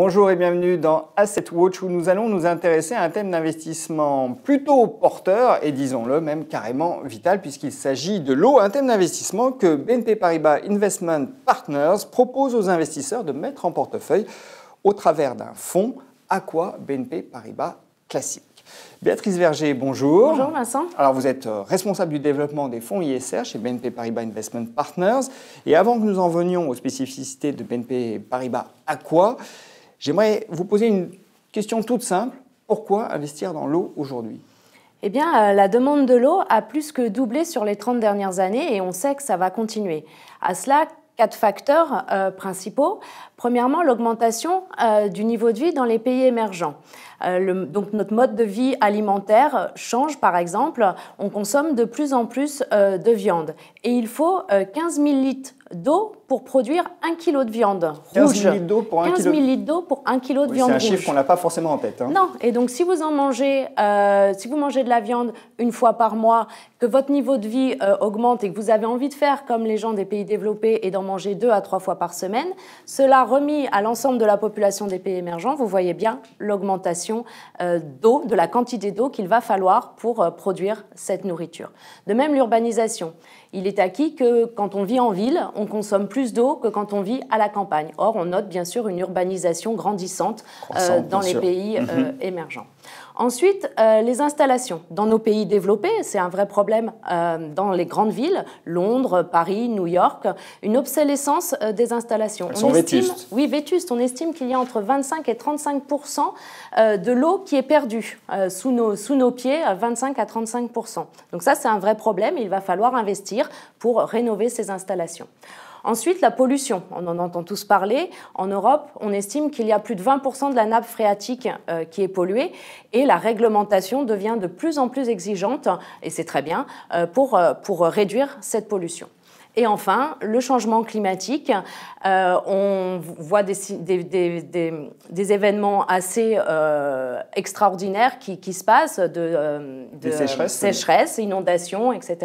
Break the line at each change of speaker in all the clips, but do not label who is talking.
Bonjour et bienvenue dans Asset Watch où nous allons nous intéresser à un thème d'investissement plutôt porteur et disons-le même carrément vital puisqu'il s'agit de l'eau, un thème d'investissement que BNP Paribas Investment Partners propose aux investisseurs de mettre en portefeuille au travers d'un fonds Aqua BNP Paribas classique. Béatrice Verger, bonjour.
Bonjour Vincent.
Alors vous êtes responsable du développement des fonds ISR chez BNP Paribas Investment Partners. Et avant que nous en venions aux spécificités de BNP Paribas Aqua, j'aimerais vous poser une question toute simple. Pourquoi investir dans l'eau aujourd'hui ?
Eh bien, la demande de l'eau a plus que doublé sur les 30 dernières années et on sait que ça va continuer. À cela, 4 facteurs principaux. Premièrement, l'augmentation du niveau de vie dans les pays émergents. Donc notre mode de vie alimentaire change, par exemple, on consomme de plus en plus de viande. Et il faut 15 000 litres d'eau pour produire 1 kg de viande rouge.
15 000 litres d'eau pour 1 kg.
15 000 litres d'eau pour 1 kg de viande rouge.
C'est un chiffre qu'on n'a pas forcément en tête.
Non, et donc si vous en mangez, si vous mangez de la viande une fois par mois, que votre niveau de vie augmente et que vous avez envie de faire comme les gens des pays développés et d'en manger 2 à 3 fois par semaine, cela remis à l'ensemble de la population des pays émergents, vous voyez bien l'augmentation d'eau, de la quantité d'eau qu'il va falloir pour produire cette nourriture. De même, l'urbanisation. Il est acquis que quand on vit en ville, on consomme plus d'eau que quand on vit à la campagne. Or, on note bien sûr une urbanisation grandissante dans les pays émergents. Ensuite, les installations. Dans nos pays développés, c'est un vrai problème dans les grandes villes, Londres, Paris, New York, une obsolescence des installations.
Elles sont vétustes.
Oui, vétustes. On estime qu'il y a entre 25 et 35% de l'eau qui est perdue sous nos pieds, 25 à 35%. Donc ça, c'est un vrai problème. Il va falloir investir pour rénover ces installations. Ensuite, la pollution. On en entend tous parler. En Europe, on estime qu'il y a plus de 20% de la nappe phréatique qui est polluée et la réglementation devient de plus en plus exigeante, et c'est très bien, pour réduire cette pollution. Et enfin, le changement climatique. On voit des événements assez extraordinaires qui se passent, de sécheresse, inondations, etc.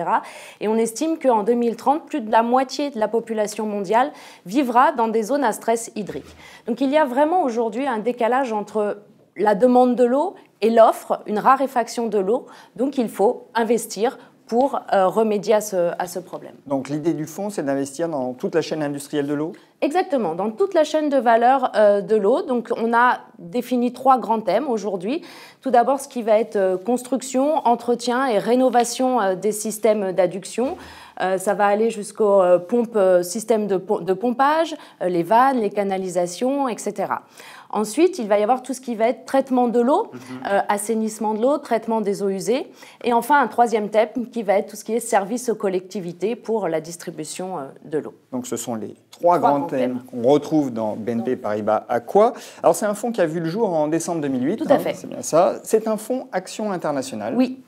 Et on estime qu'en 2030, plus de la moitié de la population mondiale vivra dans des zones à stress hydrique. Donc il y a vraiment aujourd'hui un décalage entre la demande de l'eau et l'offre, une raréfaction de l'eau. Donc il faut investir pour remédier à ce problème.
Donc l'idée du fonds, c'est d'investir dans toute la chaîne industrielle de l'eau ?
Exactement, dans toute la chaîne de valeur de l'eau. Donc on a défini 3 grands thèmes aujourd'hui. Tout d'abord, ce qui va être construction, entretien et rénovation des systèmes d'adduction. Ça va aller jusqu'aux systèmes de pompage, les vannes, les canalisations, etc. Ensuite, il va y avoir tout ce qui va être traitement de l'eau, assainissement de l'eau, traitement des eaux usées. Et enfin, un 3e thème qui va être tout ce qui est service aux collectivités pour la distribution de l'eau.
Donc ce sont les 3 grands thèmes qu'on retrouve dans BNP Paribas Aqua. Alors c'est un fonds qui a vu le jour en décembre 2008.
Tout à fait.
C'est bien ça. C'est un fonds Action Internationale.
Oui.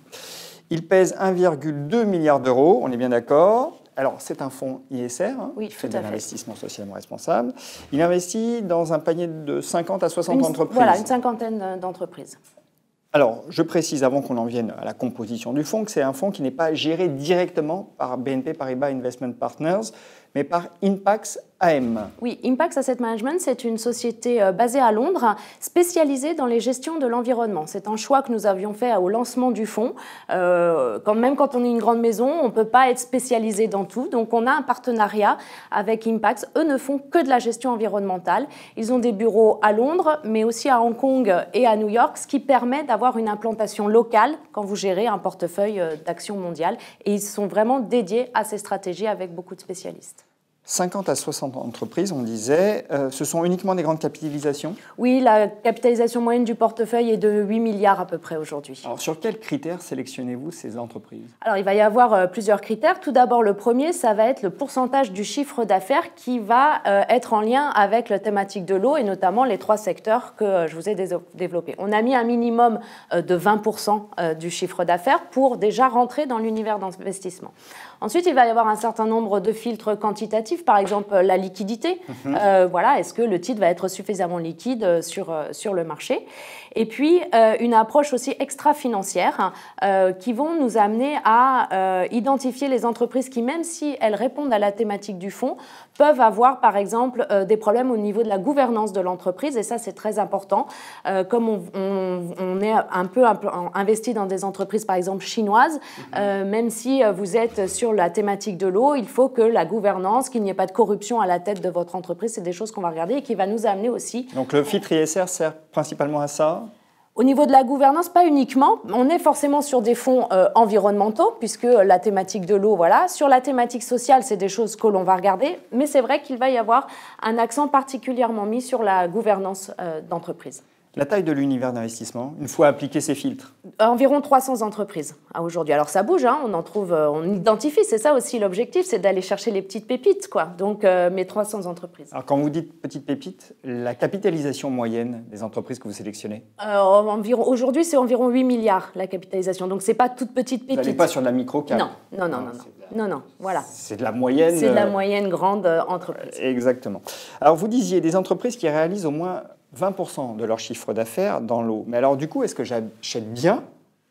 Il pèse 1,2 milliard d'euros, on est bien d'accord. Alors, c'est un fonds ISR,
oui,
qui fait de l'investissement socialement responsable. Il investit dans un panier de 50 à 60 entreprises.
Voilà, une cinquantaine d'entreprises.
Alors, je précise, avant qu'on en vienne à la composition du fonds, que c'est un fonds qui n'est pas géré directement par BNP Paribas Investment Partners, mais par Impax AM.
Oui, Impax Asset Management, c'est une société basée à Londres, spécialisée dans les gestions de l'environnement. C'est un choix que nous avions fait au lancement du fonds. Même quand on est une grande maison, on ne peut pas être spécialisé dans tout. Donc, on a un partenariat avec Impax. Eux ne font que de la gestion environnementale. Ils ont des bureaux à Londres, mais aussi à Hong Kong et à New York, ce qui permet d'avoir une implantation locale quand vous gérez un portefeuille d'actions mondiales. Et ils sont vraiment dédiés à ces stratégies avec beaucoup de spécialistes.
50 à 60 entreprises, on disait. Ce sont uniquement des grandes capitalisations ?
Oui, la capitalisation moyenne du portefeuille est de 8 milliards à peu près aujourd'hui.
Alors, sur quels critères sélectionnez-vous ces entreprises ?
Alors, il va y avoir plusieurs critères. Tout d'abord, le premier, ça va être le pourcentage du chiffre d'affaires qui va être en lien avec la thématique de l'eau et notamment les 3 secteurs que je vous ai développés. On a mis un minimum de 20% du chiffre d'affaires pour déjà rentrer dans l'univers d'investissement. Ensuite, il va y avoir un certain nombre de filtres quantitatifs, par exemple la liquidité. Voilà, est-ce que le titre va être suffisamment liquide sur le marché? Et puis, une approche aussi extra-financière qui vont nous amener à identifier les entreprises qui, même si elles répondent à la thématique du fonds, peuvent avoir, par exemple, des problèmes au niveau de la gouvernance de l'entreprise. Et ça, c'est très important. Comme on est un peu investi dans des entreprises, par exemple, chinoises, même si vous êtes sur la thématique de l'eau, il faut que la gouvernance, qu'il n'y ait pas de corruption à la tête de votre entreprise, c'est des choses qu'on va regarder et qui va nous amener aussi.
Donc le filtre ISR sert principalement à ça?
Au niveau de la gouvernance, pas uniquement. On est forcément sur des fonds environnementaux, puisque la thématique de l'eau, voilà. Sur la thématique sociale, c'est des choses que l'on va regarder, mais c'est vrai qu'il va y avoir un accent particulièrement mis sur la gouvernance d'entreprise.
La taille de l'univers d'investissement, une fois appliqué ces filtres?
Environ 300 entreprises aujourd'hui. Alors ça bouge, hein, on en trouve, on identifie, c'est ça aussi l'objectif, c'est d'aller chercher les petites pépites, quoi. Donc, mais 300 entreprises.
Alors quand vous dites petites pépites, la capitalisation moyenne des entreprises que vous sélectionnez?
Aujourd'hui, c'est environ 8 milliards la capitalisation, donc c'est pas toute petite pépite.
Vous n'allez pas sur de la micro-cap?
Non, voilà.
C'est de la moyenne.
C'est de la moyenne grande entreprise.
Exactement. Alors vous disiez des entreprises qui réalisent au moins 20% de leur chiffre d'affaires dans l'eau. Mais alors du coup, est-ce que j'achète bien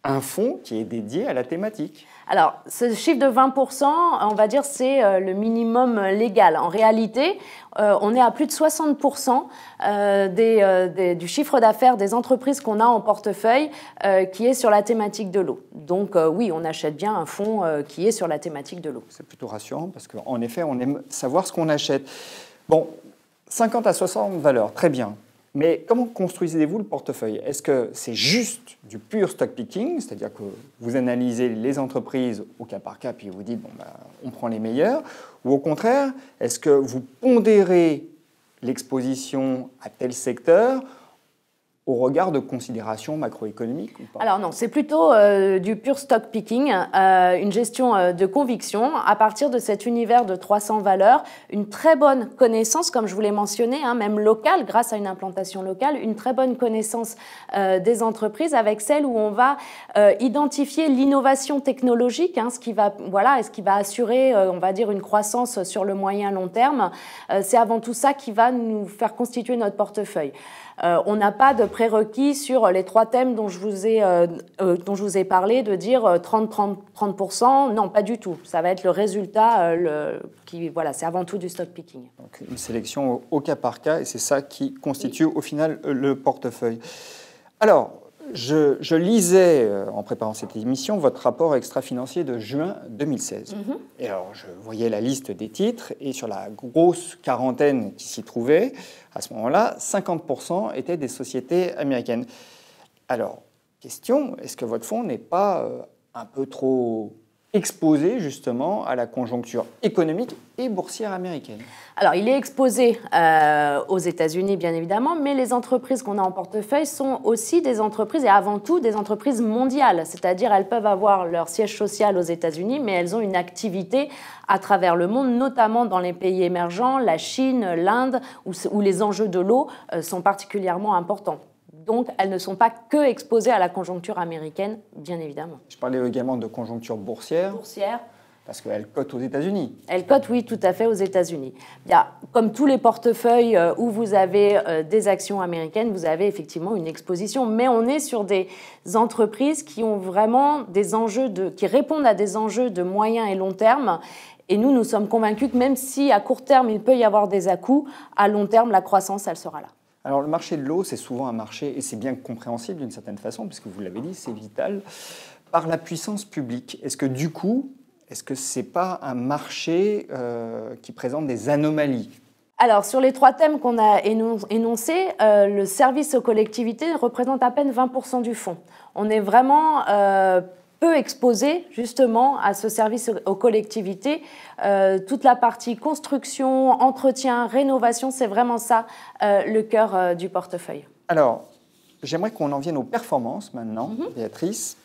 un fonds qui est dédié à la thématique?
Alors, ce chiffre de 20%, on va dire, c'est le minimum légal. En réalité, on est à plus de 60% du chiffre d'affaires des entreprises qu'on a en portefeuille qui est sur la thématique de l'eau. Donc oui, on achète bien un fonds qui est sur la thématique de l'eau.
C'est plutôt rassurant parce qu'en effet, on aime savoir ce qu'on achète. Bon, 50 à 60 valeurs, très bien. Mais comment construisez-vous le portefeuille? Est-ce que c'est juste du pur stock picking, c'est-à-dire que vous analysez les entreprises au cas par cas, puis vous dites, bon, on prend les meilleures, ou au contraire, est-ce que vous pondérez l'exposition à tel secteur au regard de considérations macroéconomiques ou pas?
Alors non, c'est plutôt du pur stock picking, une gestion de conviction à partir de cet univers de 300 valeurs, une très bonne connaissance, comme je vous l'ai mentionné, hein, même locale, grâce à une implantation locale, une très bonne connaissance des entreprises avec celle où on va identifier l'innovation technologique, hein, ce qui va assurer, on va dire, une croissance sur le moyen long terme. C'est avant tout ça qui va nous faire constituer notre portefeuille. On n'a pas de prérequis sur les 3 thèmes dont je vous ai parlé, de dire 30%. Non, pas du tout. Ça va être le résultat c'est avant tout du stock picking.
Donc une sélection au cas par cas, et c'est ça qui constitue au final le portefeuille. Alors, je lisais, en préparant cette émission, votre rapport extra-financier de juin 2016. Et alors, je voyais la liste des titres, et sur la grosse quarantaine qui s'y trouvait, à ce moment-là, 50% étaient des sociétés américaines. Alors, question, est-ce que votre fonds n'est pas un peu trop exposé justement à la conjoncture économique et boursière américaine?
Alors, il est exposé aux États-Unis, bien évidemment, mais les entreprises qu'on a en portefeuille sont aussi des entreprises, et avant tout des entreprises mondiales. C'est-à-dire, elles peuvent avoir leur siège social aux États-Unis, mais elles ont une activité à travers le monde, notamment dans les pays émergents, la Chine, l'Inde, où les enjeux de l'eau sont particulièrement importants. Donc, elles ne sont pas que exposées à la conjoncture américaine, bien évidemment.
Je parlais également de conjoncture boursière. Parce qu'elle cote aux États-Unis.
Elle cote, oui, tout à fait aux États-Unis. Comme tous les portefeuilles où vous avez des actions américaines, vous avez effectivement une exposition. Mais on est sur des entreprises qui ont vraiment des enjeux qui répondent à des enjeux de moyen et long terme. Et nous sommes convaincus que même si à court terme, il peut y avoir des à-coups, à long terme, la croissance, elle sera là.
Alors le marché de l'eau, c'est souvent un marché, et c'est bien compréhensible d'une certaine façon, puisque vous l'avez dit, c'est vital, par la puissance publique. Est-ce que du coup, est-ce que ce n'est pas un marché qui présente des anomalies?
Alors, sur les 3 thèmes qu'on a énoncés, le service aux collectivités représente à peine 20% du fonds. On est vraiment peu exposé justement à ce service aux collectivités. Toute la partie construction, entretien, rénovation, c'est vraiment ça le cœur du portefeuille.
Alors, j'aimerais qu'on en vienne aux performances maintenant, Béatrice.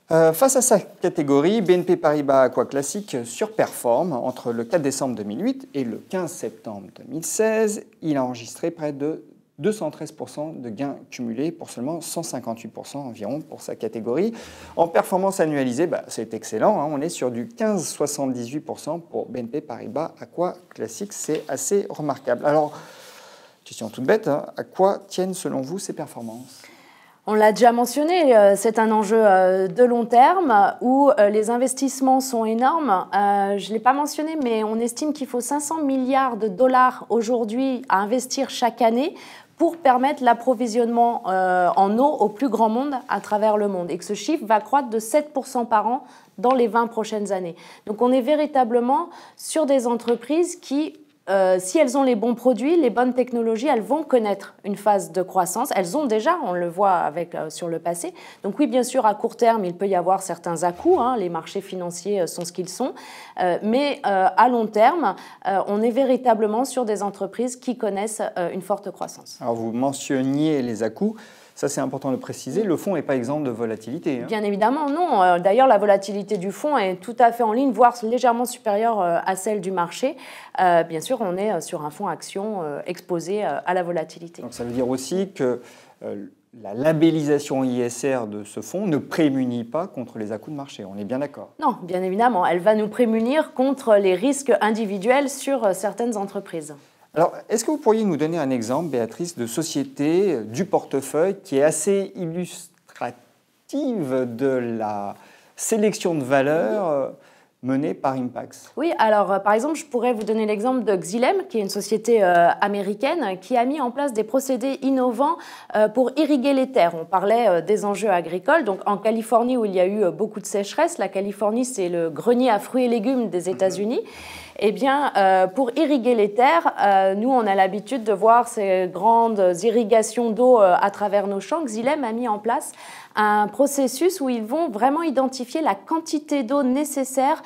Face à sa catégorie, BNP Paribas Aqua Classique surperforme. Entre le 4 décembre 2008 et le 15 septembre 2016, il a enregistré près de 213% de gains cumulés pour seulement 158% environ pour sa catégorie. En performance annualisée, c'est excellent, hein, on est sur du 15,78% pour BNP Paribas Aqua Classique, c'est assez remarquable. Alors, question toute bête, hein, à quoi tiennent selon vous ces performances ?
On l'a déjà mentionné, c'est un enjeu de long terme où les investissements sont énormes. Je ne l'ai pas mentionné, mais on estime qu'il faut 500 milliards de dollars aujourd'hui à investir chaque année pour permettre l'approvisionnement en eau au plus grand monde à travers le monde et que ce chiffre va croître de 7% par an dans les 20 prochaines années. Donc on est véritablement sur des entreprises qui, si elles ont les bons produits, les bonnes technologies, elles vont connaître une phase de croissance. Elles ont déjà, on le voit sur le passé. Donc oui, bien sûr, à court terme, il peut y avoir certains à-coups. Hein, les marchés financiers sont ce qu'ils sont. Mais à long terme, on est véritablement sur des entreprises qui connaissent une forte croissance.
Alors vous mentionniez les à-coups. Ça, c'est important de préciser. Le fonds n'est pas exempt de volatilité. Hein.
Bien évidemment, non. D'ailleurs, la volatilité du fonds est tout à fait en ligne, voire légèrement supérieure à celle du marché. Bien sûr, on est sur un fonds action exposé à la volatilité.
Donc, ça veut dire aussi que la labellisation ISR de ce fonds ne prémunit pas contre les à-coups de marché. On est bien d'accord?
Non, bien évidemment. Elle va nous prémunir contre les risques individuels sur certaines entreprises.
Alors, est-ce que vous pourriez nous donner un exemple, Béatrice, de société du portefeuille qui est assez illustrative de la sélection de valeurs menée par Impax?
Oui, alors par exemple, je pourrais vous donner l'exemple de Xylem, qui est une société américaine qui a mis en place des procédés innovants pour irriguer les terres. On parlait des enjeux agricoles. Donc en Californie, où il y a eu beaucoup de sécheresse, la Californie, c'est le grenier à fruits et légumes des États-Unis. Eh bien, pour irriguer les terres, nous, on a l'habitude de voir ces grandes irrigations d'eau à travers nos champs. Xylem a mis en place un processus où ils vont vraiment identifier la quantité d'eau nécessaire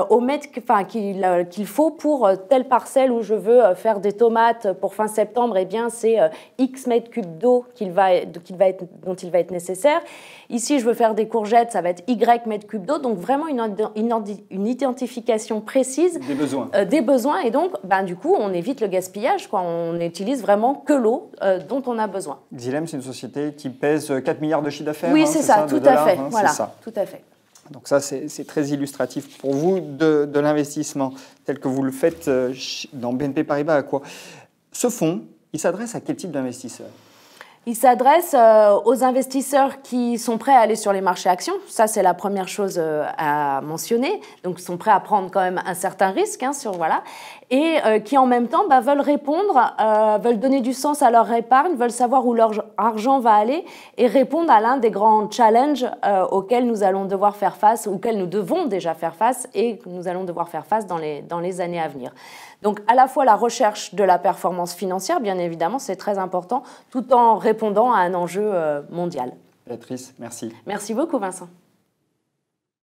au mètre, qu'il faut pour telle parcelle où je veux faire des tomates pour fin septembre. Eh bien, c'est X mètres cubes d'eau dont il va être nécessaire. Ici, je veux faire des courgettes, ça va être Y mètres cubes d'eau. Donc, vraiment une identification précise des besoins. Et donc, du coup, on évite le gaspillage, quoi. On n'utilise vraiment que l'eau dont on a besoin.
Xylem, c'est une société qui pèse 4 milliards de chiffre d'affaires.
Oui, c'est ça, tout à fait. Voilà, tout à fait.
Donc ça, c'est très illustratif pour vous de l'investissement tel que vous le faites dans BNP Paribas Aqua. Ce fonds, il s'adresse à quel type d'investisseurs ?
Il s'adresse aux investisseurs qui sont prêts à aller sur les marchés actions. Ça, c'est la première chose à mentionner. Donc, ils sont prêts à prendre quand même un certain risque, et qui en même temps veulent répondre, veulent donner du sens à leur épargne, veulent savoir où leur argent va aller et répondre à l'un des grands challenges auxquels nous allons devoir faire face, auxquels nous devons déjà faire face et que nous allons devoir faire face dans les années à venir. Donc, à la fois la recherche de la performance financière, bien évidemment, c'est très important, tout en répondant à un enjeu mondial.
Béatrice, merci.
Merci beaucoup, Vincent.